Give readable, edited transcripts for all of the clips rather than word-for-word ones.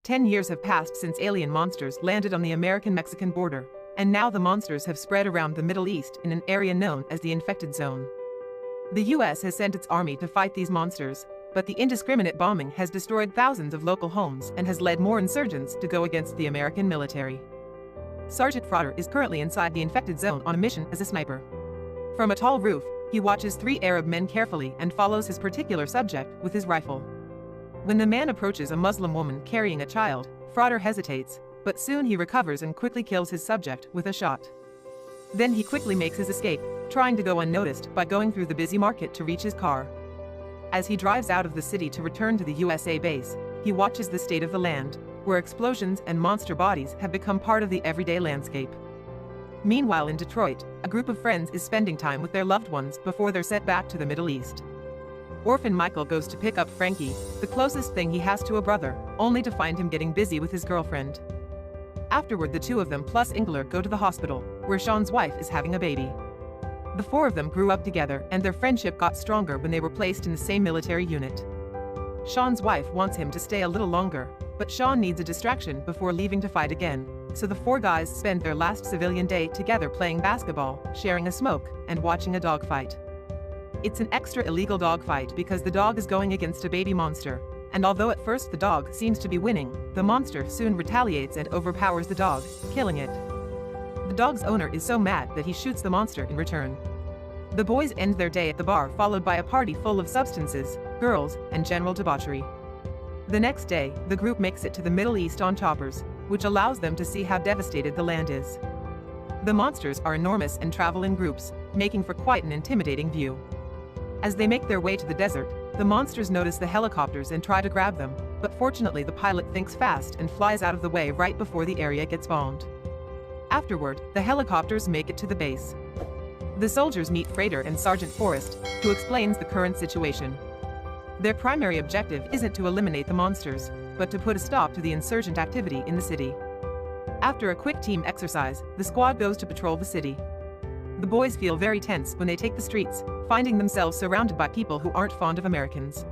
10 years have passed since alien monsters landed on the American-Mexican border, and now the monsters have spread around the Middle East in an area known as the Infected Zone. The US has sent its army to fight these monsters, but the indiscriminate bombing has destroyed thousands of local homes and has led more insurgents to go against the American military. Sergeant Frauder is currently inside the Infected Zone on a mission as a sniper. From a tall roof, he watches 3 Arab men carefully and follows his particular subject with his rifle. When the man approaches a Muslim woman carrying a child, Frauder hesitates, but soon he recovers and quickly kills his subject with a shot. Then he quickly makes his escape, trying to go unnoticed by going through the busy market to reach his car. As he drives out of the city to return to the USA base, he watches the state of the land, where explosions and monster bodies have become part of the everyday landscape. Meanwhile in Detroit, a group of friends is spending time with their loved ones before they're sent back to the Middle East. Orphan Michael goes to pick up Frankie, the closest thing he has to a brother, only to find him getting busy with his girlfriend. Afterward, the 2 of them plus Engler go to the hospital, where Sean's wife is having a baby. The 4 of them grew up together, and their friendship got stronger when they were placed in the same military unit. Sean's wife wants him to stay a little longer, but Sean needs a distraction before leaving to fight again, so the 4 guys spend their last civilian day together playing basketball, sharing a smoke, and watching a dogfight. It's an extra illegal dogfight because the dog is going against a baby monster, and although at first the dog seems to be winning, the monster soon retaliates and overpowers the dog, killing it. The dog's owner is so mad that he shoots the monster in return. The boys end their day at the bar, followed by a party full of substances, girls, and general debauchery. The next day, the group makes it to the Middle East on choppers, which allows them to see how devastated the land is. The monsters are enormous and travel in groups, making for quite an intimidating view. As they make their way to the desert, the monsters notice the helicopters and try to grab them, but fortunately the pilot thinks fast and flies out of the way right before the area gets bombed. Afterward, the helicopters make it to the base. The soldiers meet Frauder and Sergeant Forrest, who explains the current situation. Their primary objective isn't to eliminate the monsters, but to put a stop to the insurgent activity in the city. After a quick team exercise, the squad goes to patrol the city. The boys feel very tense when they take the streets, finding themselves surrounded by people who aren't fond of Americans.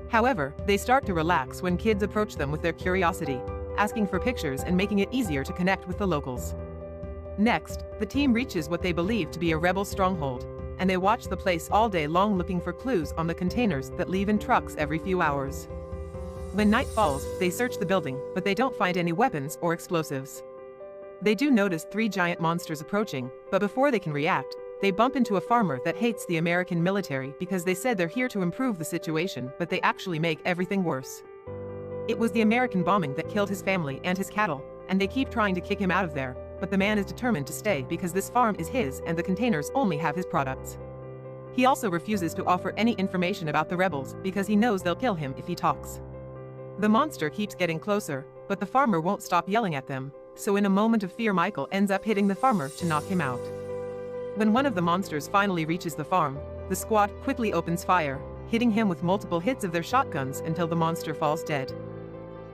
However, they start to relax when kids approach them with their curiosity, asking for pictures and making it easier to connect with the locals. Next, the team reaches what they believe to be a rebel stronghold, and they watch the place all day long looking for clues on the containers that leave in trucks every few hours. When night falls, they search the building, but they don't find any weapons or explosives. They do notice 3 giant monsters approaching, but before they can react, they bump into a farmer that hates the American military because they said they're here to improve the situation, but they actually make everything worse. It was the American bombing that killed his family and his cattle, and they keep trying to kick him out of there, but the man is determined to stay because this farm is his and the containers only have his products. He also refuses to offer any information about the rebels because he knows they'll kill him if he talks. The monster keeps getting closer, but the farmer won't stop yelling at them, so in a moment of fear Michael ends up hitting the farmer to knock him out. When one of the monsters finally reaches the farm, the squad quickly opens fire, hitting him with multiple hits of their shotguns until the monster falls dead.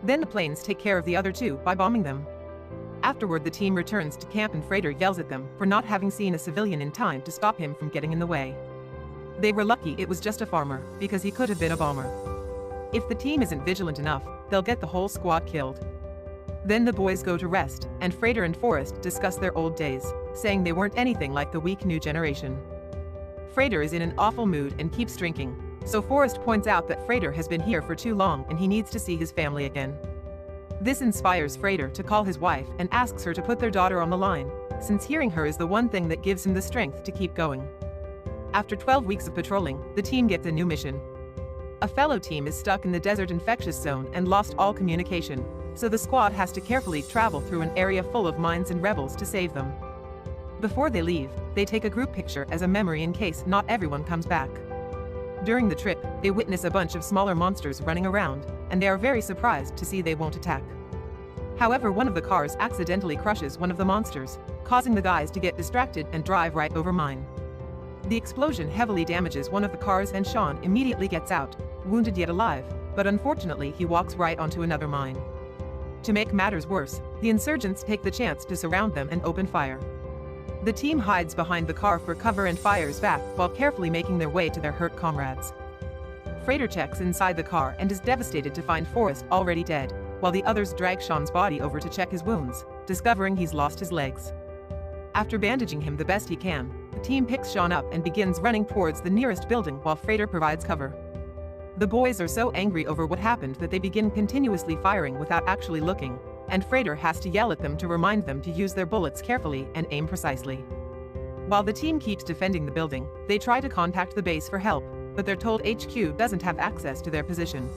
Then the planes take care of the other 2 by bombing them. Afterward, the team returns to camp and Frauder yells at them for not having seen a civilian in time to stop him from getting in the way. They were lucky it was just a farmer, because he could have been a bomber. If the team isn't vigilant enough, they'll get the whole squad killed. Then the boys go to rest, and Frauder and Forrest discuss their old days, saying they weren't anything like the weak new generation. Frauder is in an awful mood and keeps drinking, so Forrest points out that Frauder has been here for too long and he needs to see his family again. This inspires Frauder to call his wife and asks her to put their daughter on the line, since hearing her is the one thing that gives him the strength to keep going. After 12 weeks of patrolling, the team gets a new mission. A fellow team is stuck in the desert infectious zone and lost all communication, so the squad has to carefully travel through an area full of mines and rebels to save them. Before they leave, they take a group picture as a memory in case not everyone comes back. During the trip, they witness a bunch of smaller monsters running around, and they are very surprised to see they won't attack. However, one of the cars accidentally crushes one of the monsters, causing the guys to get distracted and drive right over mine. The explosion heavily damages one of the cars and Sean immediately gets out, wounded yet alive, but unfortunately he walks right onto another mine. To make matters worse, the insurgents take the chance to surround them and open fire. The team hides behind the car for cover and fires back while carefully making their way to their hurt comrades. Frauder checks inside the car and is devastated to find Forrest already dead, while the others drag Sean's body over to check his wounds, discovering he's lost his legs. After bandaging him the best he can, the team picks Sean up and begins running towards the nearest building while Frater provides cover. The boys are so angry over what happened that they begin continuously firing without actually looking, and Frater has to yell at them to remind them to use their bullets carefully and aim precisely. While the team keeps defending the building, they try to contact the base for help, but they're told HQ doesn't have access to their position.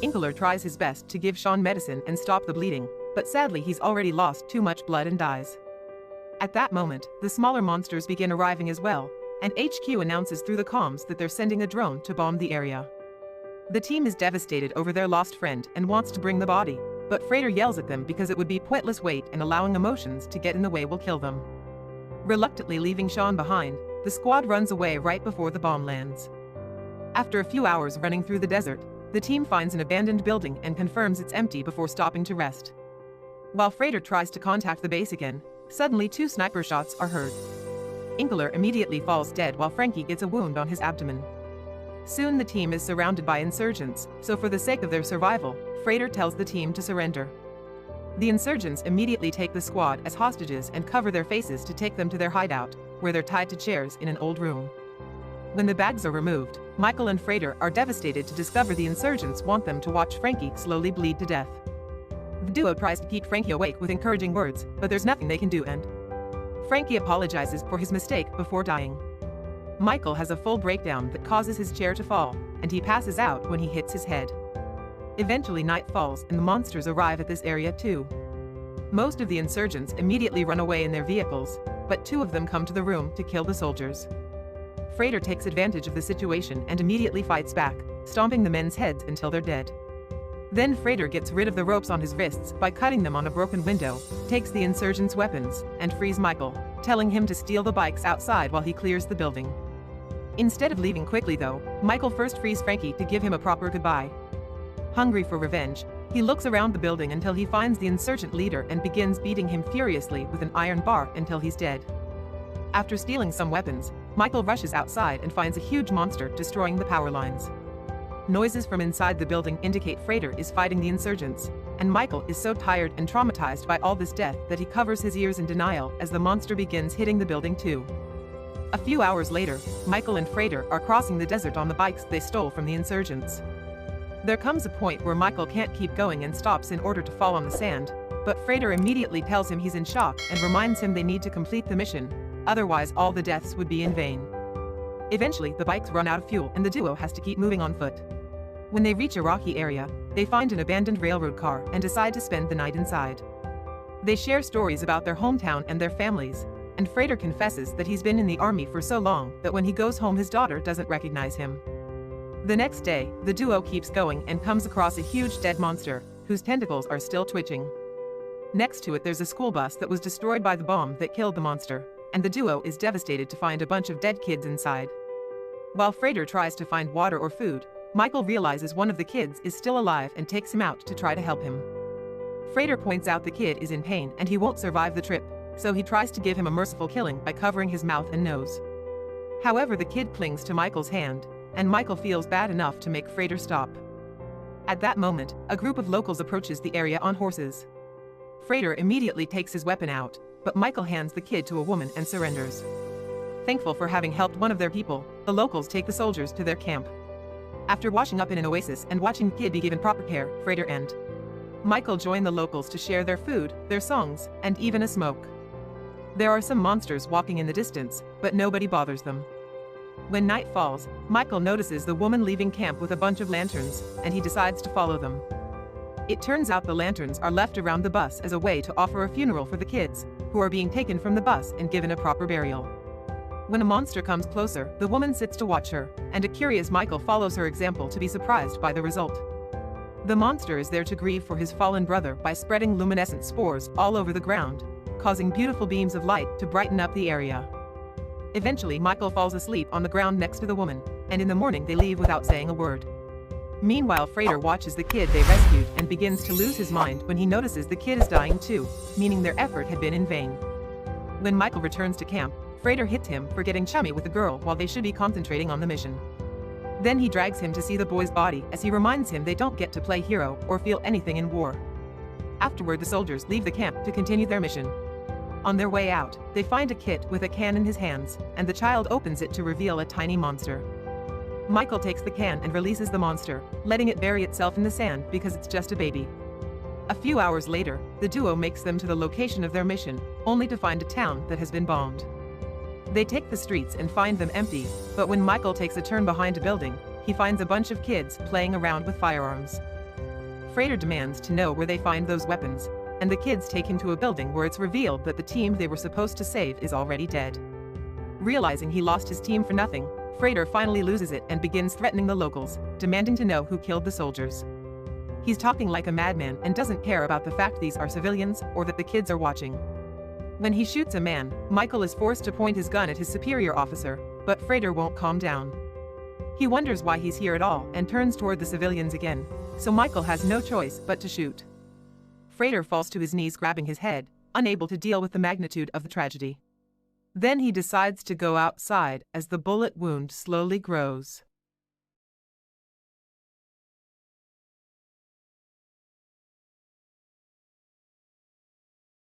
Inkler tries his best to give Sean medicine and stop the bleeding, but sadly he's already lost too much blood and dies. At that moment, the smaller monsters begin arriving as well, and HQ announces through the comms that they're sending a drone to bomb the area. The team is devastated over their lost friend and wants to bring the body, but Frater yells at them because it would be pointless weight and allowing emotions to get in the way will kill them. Reluctantly leaving Sean behind, the squad runs away right before the bomb lands. After a few hours running through the desert, the team finds an abandoned building and confirms it's empty before stopping to rest. While Frater tries to contact the base again, suddenly 2 sniper shots are heard. Inkler immediately falls dead while Frankie gets a wound on his abdomen. Soon the team is surrounded by insurgents, so for the sake of their survival, Frater tells the team to surrender. The insurgents immediately take the squad as hostages and cover their faces to take them to their hideout, where they're tied to chairs in an old room. When the bags are removed, Michael and Frater are devastated to discover the insurgents want them to watch Frankie slowly bleed to death. The duo tries to keep Frankie awake with encouraging words, but there's nothing they can do and Frankie apologizes for his mistake before dying. Michael has a full breakdown that causes his chair to fall, and he passes out when he hits his head. Eventually night falls and the monsters arrive at this area too. Most of the insurgents immediately run away in their vehicles, but 2 of them come to the room to kill the soldiers. Frater takes advantage of the situation and immediately fights back, stomping the men's heads until they're dead. Then Frater gets rid of the ropes on his wrists by cutting them on a broken window, takes the insurgents' weapons, and frees Michael, telling him to steal the bikes outside while he clears the building. Instead of leaving quickly though, Michael first frees Frankie to give him a proper goodbye. Hungry for revenge, he looks around the building until he finds the insurgent leader and begins beating him furiously with an iron bar until he's dead. After stealing some weapons, Michael rushes outside and finds a huge monster destroying the power lines. Noises from inside the building indicate Frater is fighting the insurgents, and Michael is so tired and traumatized by all this death that he covers his ears in denial as the monster begins hitting the building too. A few hours later, Michael and Frater are crossing the desert on the bikes they stole from the insurgents. There comes a point where Michael can't keep going and stops in order to fall on the sand, but Frater immediately tells him he's in shock and reminds him they need to complete the mission, otherwise all the deaths would be in vain. Eventually, the bikes run out of fuel and the duo has to keep moving on foot. When they reach a rocky area, they find an abandoned railroad car and decide to spend the night inside. They share stories about their hometown and their families, and Frater confesses that he's been in the army for so long that when he goes home his daughter doesn't recognize him. The next day, the duo keeps going and comes across a huge dead monster, whose tentacles are still twitching. Next to it there's a school bus that was destroyed by the bomb that killed the monster, and the duo is devastated to find a bunch of dead kids inside. While Frater tries to find water or food, Michael realizes one of the kids is still alive and takes him out to try to help him. Frater points out the kid is in pain and he won't survive the trip, so he tries to give him a merciful killing by covering his mouth and nose. However, the kid clings to Michael's hand, and Michael feels bad enough to make Frater stop. At that moment, a group of locals approaches the area on horses. Frater immediately takes his weapon out, but Michael hands the kid to a woman and surrenders. Thankful for having helped one of their people, the locals take the soldiers to their camp. After washing up in an oasis and watching the kid be given proper care, Frater and Michael join the locals to share their food, their songs, and even a smoke. There are some monsters walking in the distance, but nobody bothers them. When night falls, Michael notices the woman leaving camp with a bunch of lanterns, and he decides to follow them. It turns out the lanterns are left around the bus as a way to offer a funeral for the kids, who are being taken from the bus and given a proper burial. When a monster comes closer, the woman sits to watch her, and a curious Michael follows her example to be surprised by the result. The monster is there to grieve for his fallen brother by spreading luminescent spores all over the ground, causing beautiful beams of light to brighten up the area. Eventually, Michael falls asleep on the ground next to the woman, and in the morning they leave without saying a word. Meanwhile, Frater watches the kid they rescued and begins to lose his mind when he notices the kid is dying too, meaning their effort had been in vain. When Michael returns to camp, Frater hits him for getting chummy with the girl while they should be concentrating on the mission. Then he drags him to see the boy's body as he reminds him they don't get to play hero or feel anything in war. Afterward, the soldiers leave the camp to continue their mission. On their way out, they find a kid with a can in his hands, and the child opens it to reveal a tiny monster. Michael takes the can and releases the monster, letting it bury itself in the sand because it's just a baby. A few hours later, the duo makes them to the location of their mission, only to find a town that has been bombed. They take the streets and find them empty, but when Michael takes a turn behind a building, he finds a bunch of kids playing around with firearms. Frater demands to know where they find those weapons, and the kids take him to a building where it's revealed that the team they were supposed to save is already dead. Realizing he lost his team for nothing, Frater finally loses it and begins threatening the locals, demanding to know who killed the soldiers. He's talking like a madman and doesn't care about the fact these are civilians or that the kids are watching. When he shoots a man, Michael is forced to point his gun at his superior officer, but Frater won't calm down. He wonders why he's here at all and turns toward the civilians again, so Michael has no choice but to shoot. Frater falls to his knees, grabbing his head, unable to deal with the magnitude of the tragedy. Then he decides to go outside as the bullet wound slowly grows.